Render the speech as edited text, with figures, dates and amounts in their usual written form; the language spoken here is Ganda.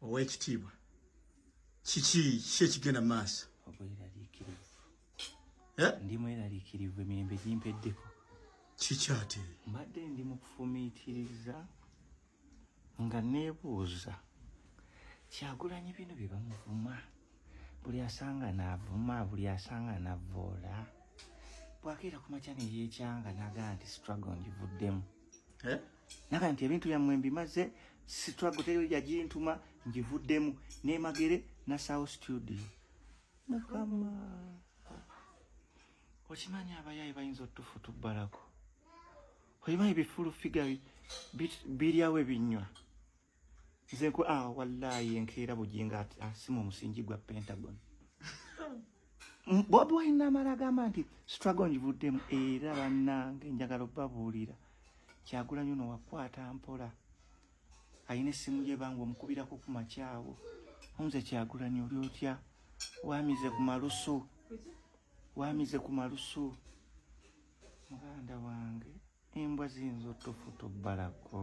owekitiibwa kiki kyekigenda maaso ndi mweraliikirivu emirembe gimpeddeko kiki ate mbadde ndi mu kufumiitiriza nga neebuuza Kyagulanyi bino bye bamuvuma buli asanga n'avuma buli asanga n'avvoola bwakeera ku makya ne yeekyanga n'agamba nti struggle ngivuddemu naga nti ebintu byammwe mbimaze struggle teri yagintuma ngivuddemu n'emagere na South Studio mukama okimanyi abayayi bayinza otufu tubbalako okimanyi bifulu figa biryawo ebinywa nze nko wallahi enkeera bujinga asimu omusingi gwa Pentagon Bobi Wine n'amala agamba nti struggle ngivuddemu era bannange njagala obbabuulira Kyagulanyi ono wakwata mpola ayina essimu gye bangu omukubirako ku makyawo omuze Kyagulanyi oli otya wamize ku malusu muganda wange embwa ziyinza otufu tubbalako